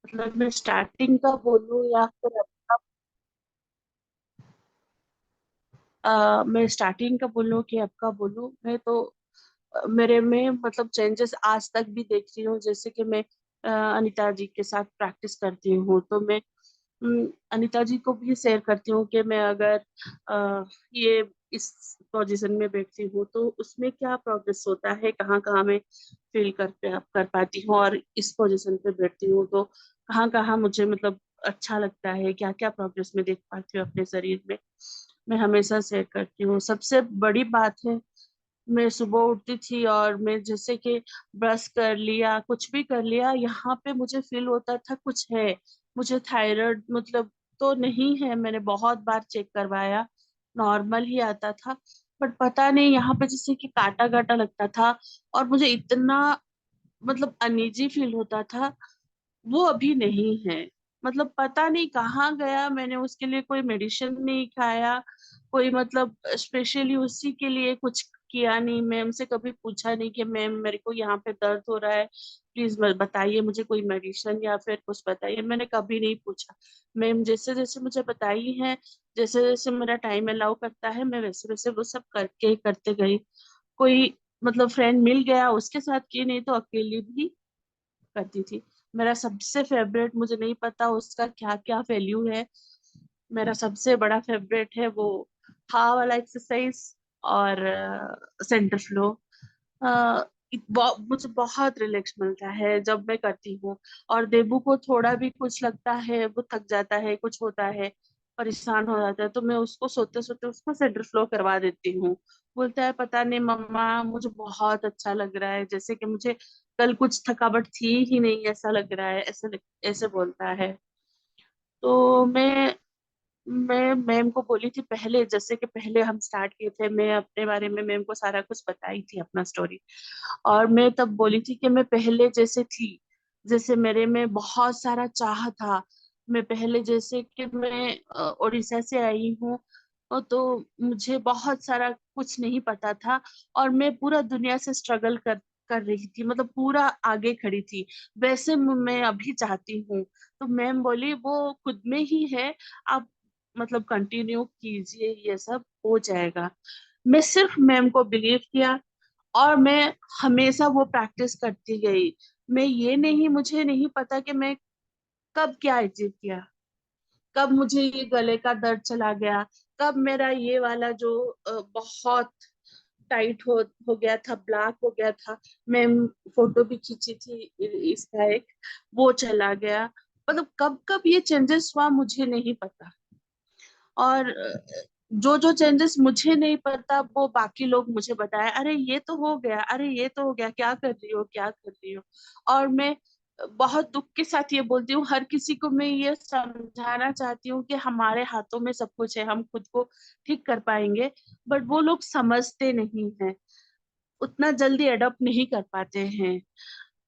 मतलब मैं स्टार्टिंग का बोलूँ या फिर मैं स्टार्टिंग का बोलूँ कि अब का बोलूँ। मैं तो मेरे में मतलब चेंजेस आज तक भी देख रही हूँ। जैसे कि मैं अनीता जी के साथ प्रैक्टिस करती हूँ, तो मैं अनीता जी को भी शेयर करती हूँ कि मैं अगर ये इस पोजीशन में बैठती हूँ तो उसमें क्या प्रोग्रेस होता है, कहाँ कहाँ मैं फील कर पाती हूँ, और इस पोजीशन पे बैठती हूँ तो कहाँ कहाँ मुझे मतलब अच्छा लगता है, क्या क्या प्रोग्रेस मैं देख पाती हूँ अपने शरीर में। मैं हमेशा शेयर करती हूँ। सबसे बड़ी बात है, मैं सुबह उठती थी और मैं जैसे कि ब्रश कर लिया, कुछ भी कर लिया, यहाँ पे मुझे फील होता था कुछ है। मुझे थायराइड मतलब तो नहीं है, मैंने बहुत बार चेक करवाया, नॉर्मल ही आता था। बट पता नहीं यहाँ पे जैसे कि काटा काटा लगता था, और मुझे इतना मतलब अनईजी फील होता था। वो अभी नहीं है। मतलब पता नहीं कहाँ गया, मैंने उसके लिए कोई मेडिसिन नहीं खाया, कोई मतलब स्पेशली उसी के लिए कुछ किया नहीं। मैम से कभी पूछा नहीं कि मैम मेरे को यहाँ पे दर्द हो रहा है, प्लीज बताइए मुझे कोई मेडिसिन या फिर कुछ बताइए, मैंने कभी नहीं पूछा। मैम जैसे जैसे मुझे बताई है, जैसे जैसे मेरा टाइम अलाउ करता है, मैं वैसे वैसे वो सब करके करते गई। कोई मतलब फ्रेंड मिल गया उसके साथ की, नहीं तो अकेली भी करती थी। मेरा सबसे फेवरेट, मुझे नहीं पता उसका क्या क्या वैल्यू है, मेरा सबसे बड़ा फेवरेट है वो हा वाला एक्सरसाइज और सेंटर फ्लो। मुझे बहुत रिलैक्स मिलता है जब मैं करती हूँ। और देबू को थोड़ा भी कुछ लगता है, वो थक जाता है, कुछ होता है, परेशान हो जाता है, तो मैं उसको सोते सोते उसको सेंटर फ्लो करवा देती हूँ। बोलता है पता नहीं मम्मा मुझे बहुत अच्छा लग रहा है, जैसे कि मुझे कल कुछ थकावट थी ही नहीं ऐसा लग रहा है, ऐसे बोलता है। तो मैं मैम को बोली थी पहले, जैसे कि पहले हम स्टार्ट किए थे, मैं अपने बारे में मैम को सारा कुछ बताई थी अपना स्टोरी। और मैं तब बोली थी कि मैं पहले जैसे थी, जैसे मेरे में बहुत सारा चाह था। मैं पहले जैसे कि मैं उड़ीसा से आई हूँ, तो मुझे बहुत सारा कुछ नहीं पता था, और मैं पूरा दुनिया से स्ट्रगल कर रही थी, मतलब पूरा आगे खड़ी थी। वैसे मैं अभी चाहती हूँ। तो मैम बोली वो खुद में ही है, आप मतलब कंटिन्यू कीजिए, ये सब हो जाएगा। मैं सिर्फ मैम को बिलीव किया, और मैं हमेशा वो प्रैक्टिस करती गई। मैं ये नहीं, मुझे नहीं पता कि मैं कब क्या अचीव किया, कब मुझे ये गले का दर्द चला गया, कब मेरा ये वाला जो बहुत टाइट हो गया था, ब्लैक हो गया था। मैं फोटो भी खींची थी इसका एक, वो चला गया। मतलब कब कब ये चेंजेस हुआ मुझे नहीं पता। और जो जो चेंजेस मुझे नहीं पता वो बाकी लोग मुझे बताए, अरे ये तो हो गया, अरे ये तो हो गया, क्या कर रही हो, क्या कर रही हो। और मैं बहुत दुख के साथ ये बोलती हूँ, हर किसी को मैं ये समझाना चाहती हूँ कि हमारे हाथों में सब कुछ है, हम खुद को ठीक कर पाएंगे। बट वो लोग समझते नहीं हैं, उतना जल्दी अडॉप्ट नहीं कर पाते हैं।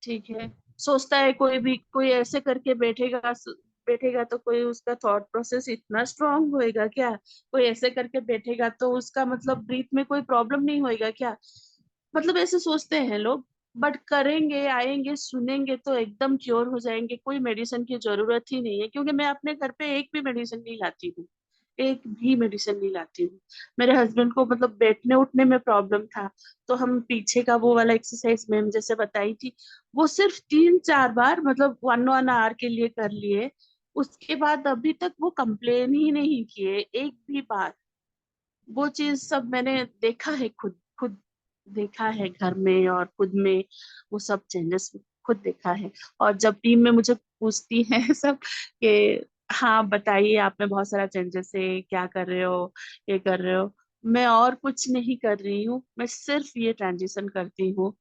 ठीक है, सोचता है कोई भी, कोई ऐसे करके बैठेगा, बैठेगा तो कोई उसका थॉट प्रोसेस इतना स्ट्रांग होएगा क्या, कोई ऐसे करके बैठेगा तो उसका मतलब ब्रीथ में कोई प्रॉब्लम नहीं होएगा क्या, मतलब ऐसे सोचते हैं लोग। बट करेंगे, आएंगे, सुनेंगे तो एकदम क्योर हो जाएंगे, कोई मेडिसिन की जरूरत ही नहीं है, क्योंकि मैं अपने घर पे एक भी मेडिसिन नहीं लाती हूँ, एक भी मेडिसिन नहीं लाती हूँ। मेरे हस्बैंड को मतलब बैठने उठने में प्रॉब्लम था, तो हम पीछे का वो वाला एक्सरसाइज मैम जैसे बताई थी, वो सिर्फ 3-4 बार मतलब 1-1 आवर के लिए कर लिए। उसके बाद अभी तक वो कंप्लेन ही नहीं किए एक भी बार। वो चीज सब मैंने देखा है, खुद खुद देखा है घर में और खुद में, वो सब चेंजेस खुद देखा है। और जब टीम में मुझे पूछती हैं सब कि हाँ बताइए आप में बहुत सारा चेंजेस है, क्या कर रहे हो, ये कर रहे हो, मैं और कुछ नहीं कर रही हूँ, मैं सिर्फ ये ट्रांजिशन करती हूँ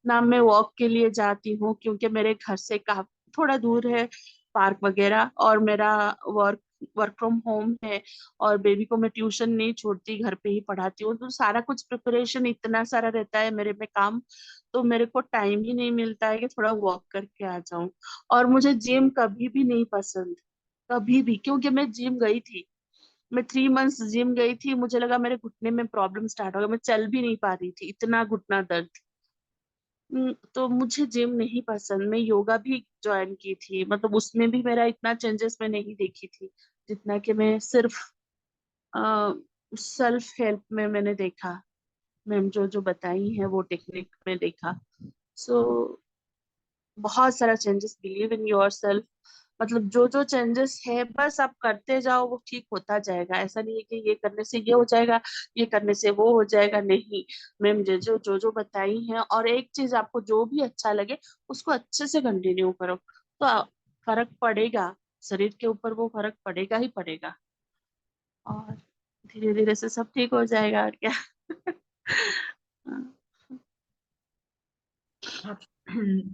ना। मैं वॉक के लिए जाती हूँ क्योंकि मेरे घर से काफी थोड़ा दूर है पार्क वगैरह, और मेरा वर्क वर्क फ्रॉम होम है, और बेबी को मैं ट्यूशन नहीं छोड़ती, घर पे ही पढ़ाती हूँ, तो सारा कुछ प्रिपरेशन इतना सारा रहता है मेरे में काम, तो मेरे को टाइम ही नहीं मिलता है कि थोड़ा वॉक करके आ जाऊं। और मुझे जिम कभी भी नहीं पसंद, कभी भी, क्योंकि मैं जिम गई थी, मैं 3 मंथ्स जिम गई थी, मुझे लगा मेरे घुटने में प्रॉब्लम स्टार्ट हो गया, मैं चल भी नहीं पा रही थी, इतना घुटना दर्द। तो मुझे जिम नहीं पसंद। मैं योगा भी ज्वाइन की थी, मतलब उसमें भी मेरा इतना चेंजेस मैं नहीं देखी थी जितना कि मैं सिर्फ सेल्फ हेल्प में मैंने देखा। मैम जो जो बताई है वो टेक्निक में देखा। सो बहुत सारा changes, believe in your self. मतलब जो जो चेंजेस है बस आप करते जाओ, वो ठीक होता जाएगा। ऐसा नहीं है कि ये करने से ये हो जाएगा, ये करने से वो हो जाएगा, नहीं। मैम जो जो बताई हैं, और एक चीज आपको जो भी अच्छा लगे उसको अच्छे से कंटिन्यू करो, तो फर्क पड़ेगा। शरीर के ऊपर वो फर्क पड़ेगा ही पड़ेगा, और धीरे धीरे से सब ठीक हो जाएगा, और क्या। आप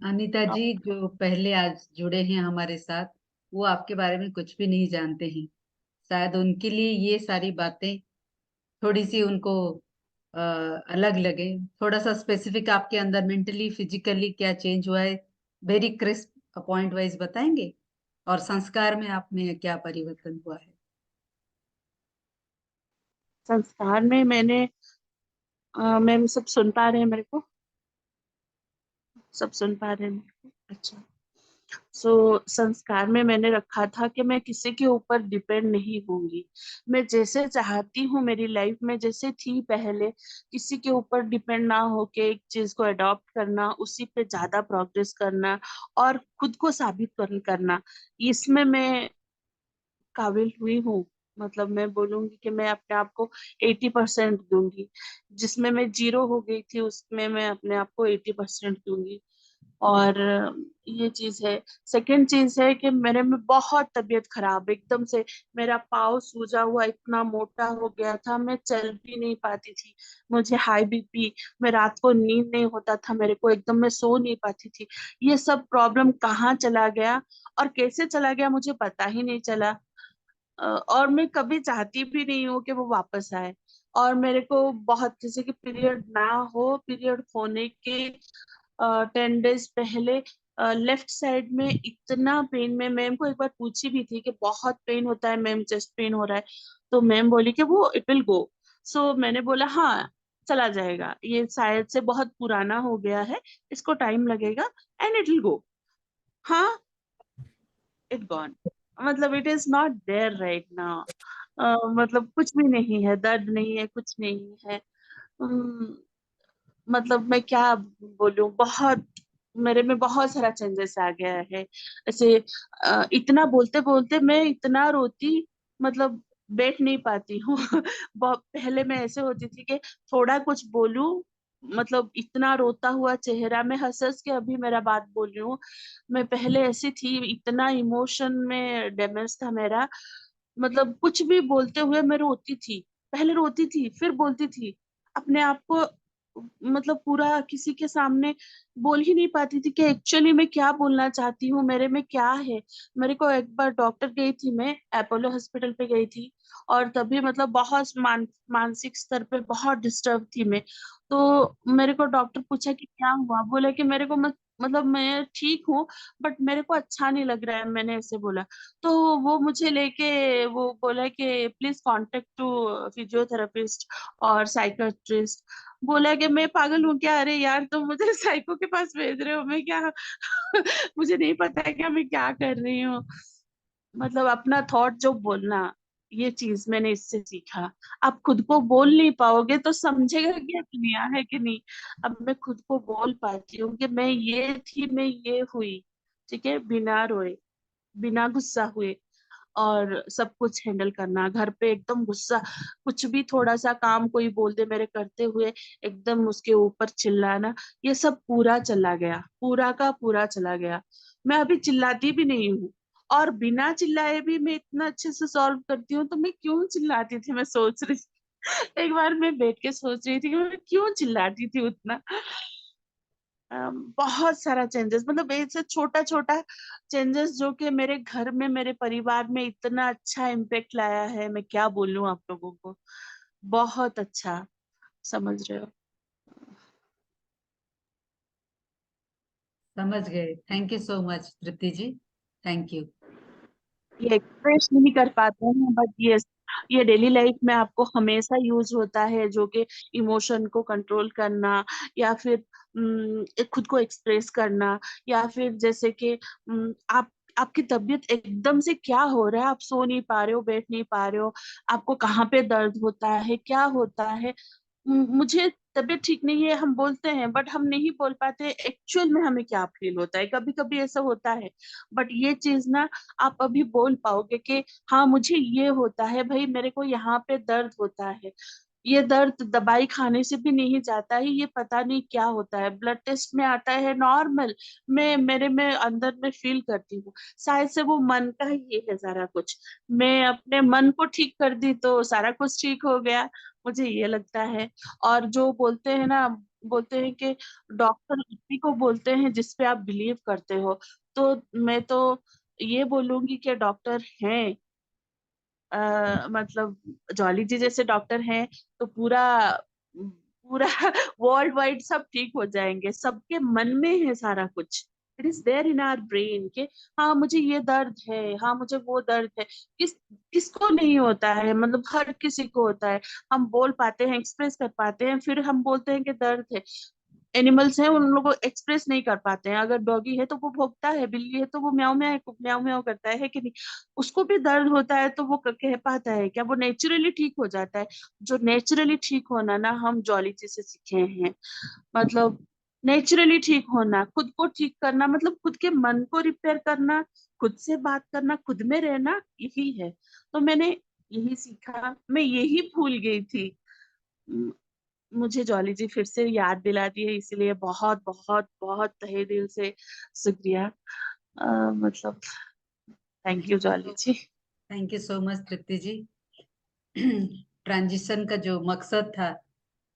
अनीता जी जो पहले आज जुड़े हैं हमारे साथ, वो आपके बारे में कुछ भी नहीं जानते हैं। शायद उनके लिए ये सारी बातें थोड़ी सी उनको अलग लगे। थोड़ा सा स्पेसिफिक आपके अंदर मेंटली फिजिकली क्या चेंज हुआ है, वेरी क्रिस्प पॉइंट वाइज बताएंगे, और संस्कार में आप में क्या परिवर्तन हुआ है। संस्कार में मैंने मैम सब सुन पा रहे हैं मेरे को? सब सुन पा रहे हैं मेरे को? अच्छा। सो संस्कार में मैंने रखा था कि मैं किसी के ऊपर डिपेंड नहीं होंगी। मैं जैसे चाहती हूँ मेरी लाइफ में जैसे थी पहले, किसी के ऊपर डिपेंड ना होके एक चीज को अडॉप्ट करना, उसी पे ज्यादा प्रोग्रेस करना और खुद को साबित करना, इसमें मैं काबिल हुई हूँ। मतलब मैं बोलूंगी कि मैं अपने आप को 80% दूंगी। जिसमें मैं जीरो हो गई थी उसमें मैं अपने आप को 80% दूंगी। और ये चीज है। सेकंड चीज है कि मेरे में बहुत तबीयत खराब एकदम से, मेरा पाँव सूजा हुआ इतना मोटा हो गया था, मैं चल भी नहीं पाती थी। मुझे हाई बीपी, मैं रात को नींद नहीं होता था मेरे को, एकदम मैं सो नहीं पाती थी। ये सब प्रॉब्लम कहाँ चला गया और कैसे चला गया मुझे पता ही नहीं चला। और मैं कभी चाहती भी नहीं हूँ कि वो वापस आए। और मेरे को बहुत, जैसे कि पीरियड ना हो, पीरियड होने के 10 डेज पहले लेफ्ट साइड में इतना पेन, मैं मैम को एक बार पूछी भी थी कि बहुत पेन होता है मैम, चेस्ट पेन हो रहा है। तो मैम बोली कि वो इट विल गो। सो मैंने बोला हाँ, चला जाएगा, ये शायद से बहुत पुराना हो गया है, इसको टाइम लगेगा, एंड इट विल गो। हाँ, इट गॉन। मतलब it is not there right now. मतलब कुछ भी नहीं है, दर्द नहीं है, कुछ नहीं है। अम, मतलब मैं क्या बोलूं, बहुत मेरे में बहुत सारा चेंजेस आ गया है। ऐसे इतना बोलते बोलते मैं इतना रोती, मतलब बैठ नहीं पाती हूँ। बहुत पहले मैं ऐसे होती थी कि थोड़ा कुछ बोलूं, मतलब इतना रोता हुआ चेहरा, मैं हंस हंस के अभी मेरा बात बोल रही हूँ। मैं पहले ऐसी थी, इतना इमोशन में डैमेज था मेरा। मतलब कुछ भी बोलते हुए मैं रोती थी, पहले रोती थी फिर बोलती थी अपने आप को। मतलब पूरा किसी के सामने बोल ही नहीं पाती थी कि एक्चुअली मैं क्या बोलना चाहती हूँ, मेरे में क्या है। मेरे को एक बार डॉक्टर गई थी, मैं अपोलो हॉस्पिटल पे गई थी, और तभी मतलब बहुत मानसिक स्तर पे बहुत डिस्टर्ब थी मैं। तो मेरे को डॉक्टर पूछा कि क्या हुआ, बोला कि मेरे को मतलब मैं ठीक हूँ, बट मेरे को अच्छा नहीं लग रहा है, मैंने ऐसे बोला। तो वो मुझे लेके वो बोला कि प्लीज कांटेक्ट टू फिजियोथेरेपिस्ट और साइकियाट्रिस्ट। बोला कि मैं पागल हूँ क्या, अरे यार तुम मुझे साइको के पास भेज रहे हो, मैं क्या मुझे नहीं पता है क्या मैं क्या कर रही हूँ। मतलब अपना थॉट जो बोलना, ये चीज मैंने इससे सीखा। आप खुद को बोल नहीं पाओगे तो समझेगा क्या दुनिया, है कि नहीं। अब मैं खुद को बोल पाती हूँ कि मैं ये थी, मैं ये हुई, ठीक है, बिना रोए, बिना गुस्सा हुए, और सब कुछ हैंडल करना। घर पे एकदम गुस्सा, कुछ भी थोड़ा सा काम कोई बोल दे मेरे करते हुए, एकदम उसके ऊपर चिल्लाना, ये सब पूरा चला गया, पूरा का पूरा चला गया। मैं अभी चिल्लाती भी नहीं हूँ, और बिना चिल्लाए भी मैं इतना अच्छे से सॉल्व करती हूँ, तो मैं क्यों चिल्लाती थी, मैं सोच रही एक बार मैं बैठ के सोच रही थी कि मैं क्यों चिल्लाती थी उतना। बहुत सारा चेंजेस, मतलब ऐसे छोटा छोटा चेंजेस जो कि मेरे घर में, मेरे परिवार में इतना अच्छा इम्पेक्ट लाया है, मैं क्या बोलूं आप लोगों को। बहुत अच्छा, समझ रहे हो। समझ गए। Thank you so much Tripti ji. Thank you. ये एक्सप्रेस नहीं कर पाते हैं बट यस, ये डेली लाइफ में आपको हमेशा यूज होता है, जो कि इमोशन को कंट्रोल करना, या फिर खुद को एक्सप्रेस करना, या फिर जैसे कि आप आपकी तबीयत एकदम से क्या हो रहा है, आप सो नहीं पा रहे हो, बैठ नहीं पा रहे हो, आपको कहाँ पे दर्द होता है, क्या होता है। मुझे तबीयत ठीक नहीं है हम बोलते हैं, बट हम नहीं बोल पाते एक्चुअल में हमें क्या फील होता है। कभी कभी ऐसा होता है, बट ये चीज ना आप अभी बोल पाओगे कि हाँ मुझे ये होता है भाई, मेरे को यहाँ पे दर्द होता है। ये दर्द दवाई खाने से भी नहीं जाता है, ये पता नहीं क्या होता है, ब्लड टेस्ट में आता है नॉर्मल, मैं मेरे में अंदर में फील करती हूँ शायद से वो मन का ही है सारा कुछ। मैं अपने मन को ठीक कर दी तो सारा कुछ ठीक हो गया, मुझे ये लगता है। और जो बोलते हैं ना, बोलते हैं कि डॉक्टर उसी को बोलते हैं जिस पे आप बिलीव करते हो, तो मैं तो ये बोलूंगी कि डॉक्टर हैं, मतलब जॉली जी जैसे डॉक्टर हैं तो पूरा पूरा वर्ल्ड वाइड सब ठीक हो जाएंगे। सबके मन में है सारा कुछ, it is there in our brain के हाँ मुझे ये दर्द है, हाँ मुझे वो दर्द है। किस किसको नहीं होता है, मतलब हर किसी को होता है। हम बोल पाते हैं, एक्सप्रेस कर पाते हैं, फिर हम बोलते हैं कि दर्द है। एनिमल्स हैं, उन लोगों को एक्सप्रेस नहीं कर पाते हैं। अगर डॉगी है तो वो भौंकता है, बिल्ली है तो वो म्याऊं म्याऊं म्याऊं म्याऊं करता है कि नहीं। उसको भी दर्द होता है तो वो कह पाता है क्या, वो नेचुरली ठीक हो जाता है। जो नेचुरली ठीक होना ना हम जॉली जी से सीखे हैं, मतलब नेचुरली ठीक होना, खुद को ठीक करना, मतलब खुद के मन को रिपेयर करना, खुद से बात करना, खुद में रहना, यही है। तो मैंने यही सीखा, मैं यही भूल गई थी। मुझे जॉली जी फिर से याद दिला दी है, इसलिए बहुत बहुत बहुत तहे दिल से शुक्रिया। मतलब thank you Jolly ji. Thank you so much Tripti ji. Transition का जो मकसद था,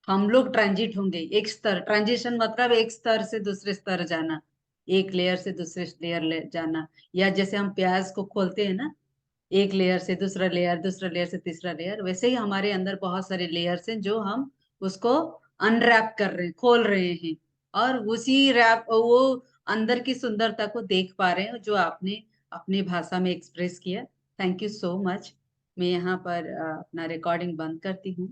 हम लोग ट्रांजिट होंगे, एक स्तर, ट्रांजिशन मतलब एक स्तर से दूसरे स्तर जाना, एक लेयर से दूसरे लेयर ले जाना। या जैसे हम प्याज को खोलते हैं ना, एक लेयर से दूसरा लेयर, दूसरा लेयर से तीसरा लेयर, वैसे ही हमारे अंदर बहुत सारे लेयर्स हैं जो हम उसको अनरैप कर रहे हैं, खोल रहे हैं। और उसी रैप वो अंदर की सुंदरता को देख पा रहे हैं जो आपने अपनी भाषा में एक्सप्रेस किया। Thank you so much. मैं यहाँ पर अपना रिकॉर्डिंग बंद करती हूँ।